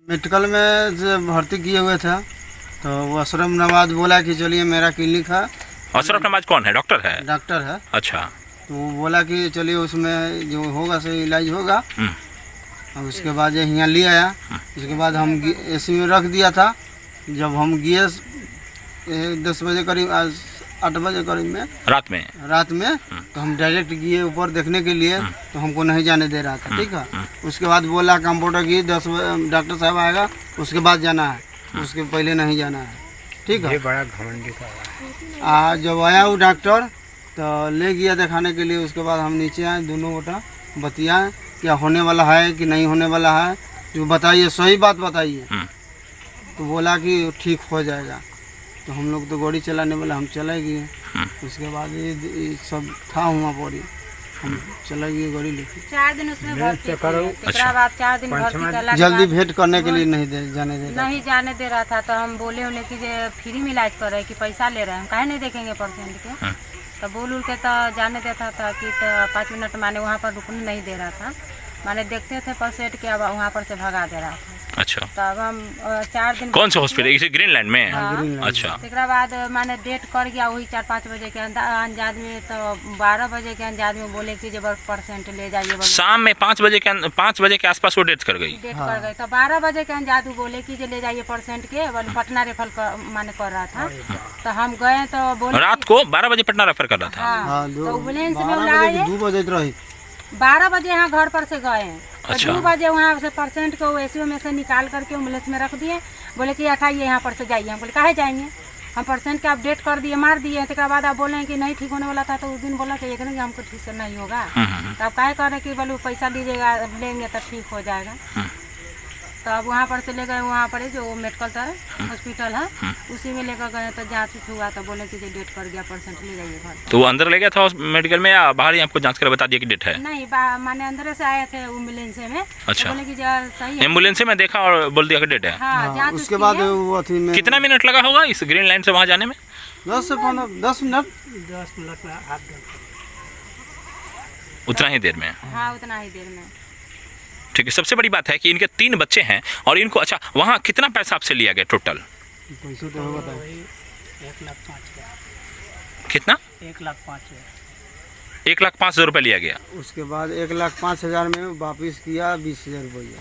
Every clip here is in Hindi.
मेडिकल में जो भर्ती किए हुए थे तो वो अशरफ नवाज बोला कि चलिए मेरा क्लिनिक है। अशरफ नवाज कौन है? डॉक्टर है? डॉक्टर है। अच्छा। तो वो बोला कि चलिए उसमें जो होगा सही इलाज होगा। और उसके बाद ये यहाँ ले आया। उसके बाद हम एसी में रख दिया था। जब हम गए 10 बजे करीब, 8 बजे करीब में रात में तो हम डायरेक्ट गए ऊपर देखने के लिए। तो हमको नहीं जाने दे रहा था। ठीक है। उसके बाद बोला कंप्यूटर की 10 डॉक्टर साहब आएगा उसके बाद जाना है, उसके पहले नहीं जाना है। ठीक है। ये बड़ा घमंडी था। जब आया वो डॉक्टर तो ले गया दिखाने के लिए। उसके बाद हम नीचे आए, दोनों गोटा बतियाए क्या होने वाला है कि नहीं होने वाला है, जो बताइए, सही बात बताइए। तो बोला कि ठीक हो जाएगा। तो हम लोग तो गाड़ी चलाने वाला, हम चले गए। उसके बाद ये सब था हुआ पड़ी, हम चले गए गाड़ी लेके। 4 दिन उसमें भर्ती किया। उसके बाद 4 दिन भर्ती करला के जल्दी बाद भेंट करने के लिए नहीं जाने दे रहा था। तो हम बोले कि जे फ्री में इलाज कर रहे हैं कि पैसा ले रहे हैं, हम काहे नहीं देखेंगे पेशेंट के। तो बोल उल के तो जाने देता था कि तो 5 मिनट माने वहाँ पर रुकने नहीं दे रहा था। माने देखते थे पेशेंट के, अब वहाँ पर से भगा दे रहा था। अच्छा। तब हम 4 दिन कौन सा हॉस्पिटल? इसे ग्रीनलैंड में? हाँ। अच्छा। एकरा बाद माने डेट कर गया वही 4-5 बजे के अंदाज में। तो 12 बजे के अंदाज में बोले कि जब % ले जाइए। शाम में 5 बजे के आसपास वो डेट कर गई। कर गई। तो 12 बजे के अंदाज में बोले कि ले जाइए % के, पटना रेफर माने कर रहा था। तो हम गए तो बोले रात को 12 बजे पटना रेफर कर रहा था। हाँ। तो एम्बुलेंस में लाए 2 बजे रही। 12 बजे यहाँ घर पर से गए। अच्छा। 2 बजे वहाँ से % को एसीओ में से निकाल करके एम्बुलेंस में रख दिए। बोले कि उठाइए यहाँ पर से जाइए। हम बोले काहे जाएंगे, हम % का अपडेट कर दिए, मार दिए। तो बाद आप बोले कि नहीं ठीक होने वाला था। तो उस दिन बोला कि कि हमको ठीक से नहीं होगा। तो अब काहे कर रहे कि बोलो पैसा लीजिएगा, लेंगे तो ठीक हो जाएगा। तो अब वहाँ पर से ले गए, वहाँ पर जो मेडिकल हॉस्पिटल है उसी में लेकर गए। तो जाँच हुआ तो बोले कि डेट कर गया, % ले जाइए घर। तो वो अंदर ले गया था मेडिकल में या बाहर ही आपको जांच कर बता दिया कि डेट है? नहीं, माने अंदर से आए थे एम्बुलेंस में। अच्छा। बोले कि सही है। एम्बुलेंस में देखा और बोल दिया कि डेट है। हाँ, जांच उसके बाद वो थी में कितना मिनट लगा होगा इस ग्रीन लाइन से वहाँ जाने में? 10 से 15 10 मिनट उतना ही देर में? हाँ, उतना ही देर में। ठीक है। सबसे बड़ी बात है कि इनके 3 बच्चे हैं और इनको, अच्छा, वहाँ कितना पैसा आपसे लिया गया टोटल? पैसे तो होगा 1,05,000। कितना? 1,05,000। 1,05,000 रुपये लिया गया। उसके बाद 1,05,000 में वापस किया 20,000 रुपया।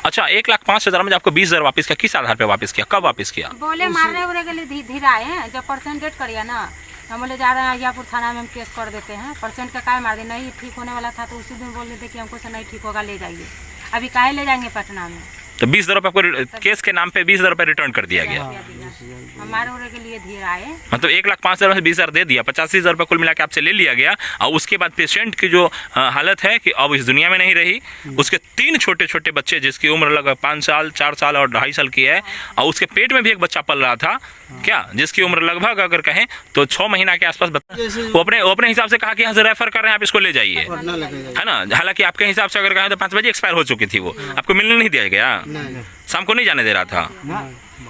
अच्छा, 1,05,000 में आपको 20,000 वापस किया। किस आधार पे वापस किया, कब वापस किया? बोले मारने उड़े के लिए धीरे आए हैं। जब % करिए ना, हम बोले जा रहे हैं अहियापुर थाना में, हम केस कर देते हैं। % का काय मार दे, नहीं ठीक होने वाला था। तो उसी दिन बोल देते कि हमको से नहीं ठीक होगा, ले जाइए। अभी काहे ले जाएंगे पटना में। तो 20,000 रुपये आपको केस के नाम पे 20,000 रुपये रिटर्न कर दिया गया। हमारे उड़े के लिए धीरे आए। मतलब 1,05,000 में 20,000 दे दिया, 85,000 रुपये कुल मिला के आपसे ले लिया गया। और उसके बाद पेशेंट की जो हालत है कि अब इस दुनिया में नहीं रही। उसके 3 छोटे छोटे बच्चे जिसकी उम्र लगभग 5 साल, 4 साल और 2.5 साल की है। और उसके पेट में भी एक बच्चा पल रहा था क्या, जिसकी उम्र लगभग अगर कहें तो 6 महीना के आसपास। वो अपने हिसाब से कहा कि यहाँ से रेफर कर रहे हैं, आप इसको ले जाइए, है ना। हालांकि आपके हिसाब से अगर कहें तो 5 बजे एक्सपायर हो चुकी थी, वो आपको मिलने नहीं दिया गया, शाम को नहीं जाने दे रहा था।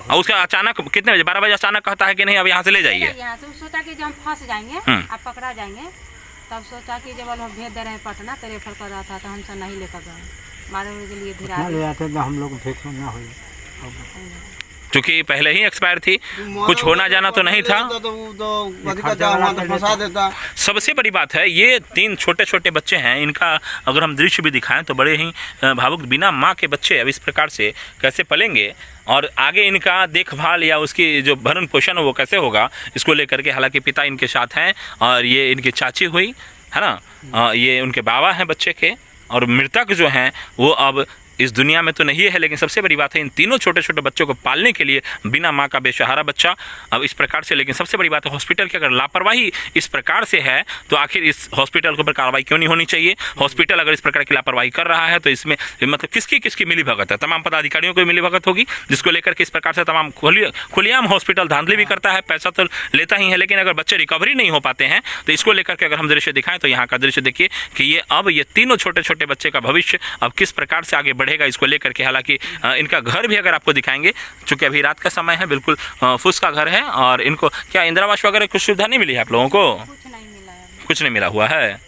और उसका अचानक कितने बजे, 12 बजे अचानक कहता है कि नहीं अब यहाँ से ले जाइए। यहाँ से सोचा कि जब हम फंस जाएंगे, आप पकड़ा जाएंगे, तब सोचा कि जब हम भेज दे रहे हैं पटना, तो रेफर कर रहा था। तो हमसे नहीं लेकर गए, मारे के लिए धीरा ले आते तो हम लोग भेज ना हो। क्योंकि पहले ही एक्सपायर थी, कुछ होना जाना तो नहीं था। सबसे बड़ी बात है ये 3 छोटे छोटे बच्चे हैं। इनका अगर हम दृश्य भी दिखाएं तो बड़े ही भावुक, बिना माँ के बच्चे अब इस प्रकार से कैसे पलेंगे और आगे इनका देखभाल या उसकी जो भरण पोषण वो कैसे होगा, इसको लेकर के हालांकि पिता इनके साथ हैं और ये इनकी चाची हुई, है ना, ये उनके बाबा हैं बच्चे के। और मृतक जो हैं वो अब इस दुनिया में तो नहीं है, लेकिन सबसे बड़ी बात है इन तीनों छोटे छोटे बच्चों को पालने के लिए बिना माँ का बेसहारा बच्चा अब इस प्रकार से। लेकिन सबसे बड़ी बात है हॉस्पिटल की अगर लापरवाही इस प्रकार से है तो आखिर इस हॉस्पिटल के ऊपर कार्रवाई क्यों नहीं होनी चाहिए। हॉस्पिटल अगर इस प्रकार की लापरवाही कर रहा है तो इसमें मतलब किसकी किसकी मिलीभगत है, तमाम पदाधिकारियों की मिलीभगत होगी, जिसको लेकर के इस प्रकार से तमाम खुलेआम हॉस्पिटल धांधली भी करता है, पैसा तो लेता ही है, लेकिन अगर बच्चे रिकवरी नहीं हो पाते हैं तो इसको लेकर के अगर हम दृश्य दिखाएं तो यहाँ का दृश्य देखिए कि ये तीनों छोटे छोटे बच्चे का भविष्य अब किस प्रकार से आगे बढ़ेगा इसको लेकर के। हालांकि इनका घर भी अगर आपको दिखाएंगे, चूंकि अभी रात का समय है, बिल्कुल फुस का घर है और इनको क्या इंदिरा आवास वगैरह कुछ सुविधा नहीं मिली है आप लोगों को? कुछ नहीं मिला है। कुछ नहीं मिला हुआ है।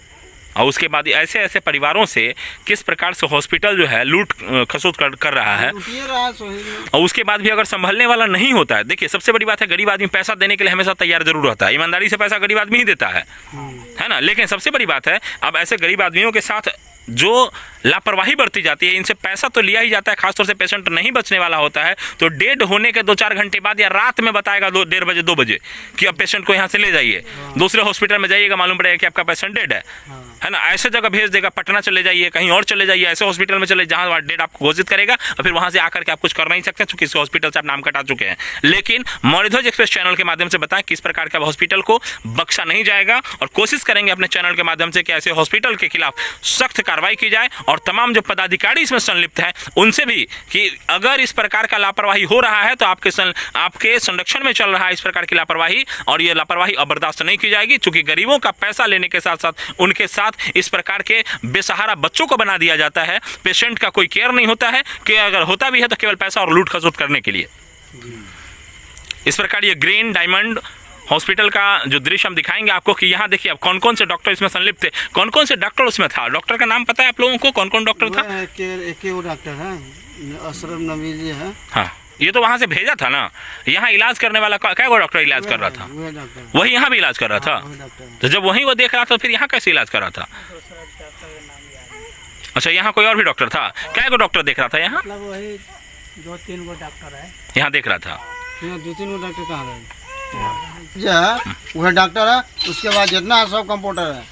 और उसके बाद ऐसे ऐसे परिवारों से किस प्रकार से हॉस्पिटल जो है लूट खसोट कर रहा है। ये रहा सोही में। और उसके बाद भी अगर संभलने वाला नहीं होता है, देखिए सबसे बड़ी बात है गरीब आदमी पैसा देने के लिए हमेशा तैयार जरूर रहता है, ईमानदारी से पैसा गरीब आदमी ही देता है ना। लेकिन सबसे बड़ी बात है अब ऐसे गरीब आदमियों के साथ जो लापरवाही बरती जाती है, इनसे पैसा तो लिया ही जाता है, खासतौर से पेशेंट नहीं बचने वाला होता है तो डेड होने के 2-4 घंटे बाद या रात में बताएगा 1:30 बजे 2 बजे कि अब पेशेंट को यहाँ से ले जाइए, दूसरे हॉस्पिटल में जाइएगा, मालूम पड़ेगा कि आपका पेशेंट डेड है ना। ऐसे जगह भेज देगा, पटना चले जाइए, कहीं और चले जाइए, ऐसे हॉस्पिटल में चले जहाँ डेड आपको घोषित करेगा और फिर वहाँ से आकर के आप कुछ कर नहीं सकते क्योंकि इस हॉस्पिटल से आप नाम कटा चुके हैं। लेकिन मौर्यध्वज एक्सप्रेस चैनल के माध्यम से बताएं किस प्रकार का हॉस्पिटल को बख्शा नहीं जाएगा और कोशिश करेंगे अपने चैनल के माध्यम से कि ऐसे हॉस्पिटल के खिलाफ सख्त कार्रवाई की जाए और तमाम जो पदाधिकारी इसमें संलिप्त है उनसे भी कि अगर इस प्रकार का लापरवाही हो रहा है तो आपके संरक्षण में चल रहा है इस प्रकार की लापरवाही, और ये लापरवाही अब बर्दाश्त नहीं की जाएगी क्योंकि गरीबों का पैसा लेने के साथ साथ उनके साथ इस प्रकार के बेसहारा बच्चों को बना दिया जाता है। पेशेंट का कोई केयर नहीं होता है कि अगर होता भी है तो केवल पैसा और लूट खसोट करने के लिए। इस प्रकार ये ग्रीन डायमंड हॉस्पिटल का जो दृश्य हम दिखाएंगे आपको कि यहाँ देखिए अब कौन कौन से डॉक्टर इसमें संलिप्त थे, कौन कौन से डॉक्टर उसमें था। डॉक्टर का नाम पता है आप लोगों को, कौन कौन डॉक्टर था? एक ही वो डॉक्टर है, अशरफ नबी जी है। हाँ, ये तो वहाँ से भेजा था ना, यहाँ इलाज करने वाला क्या वो डॉक्टर इलाज कर रहा था, वही यहाँ भी इलाज कर रहा था। तो जब वहीं वो देख रहा था फिर यहाँ कैसे इलाज कर रहा था? अच्छा, यहाँ कोई और भी डॉक्टर था? क्या को डॉक्टर देख रहा था यहाँ? मतलब वही 2-3 गो डॉक्टर है यहाँ देख रहा था। 2-3 गो डॉक्टर कहाँ रहे? जो है वह डॉक्टर है, उसके बाद जितना है सब कंपाउंडर है।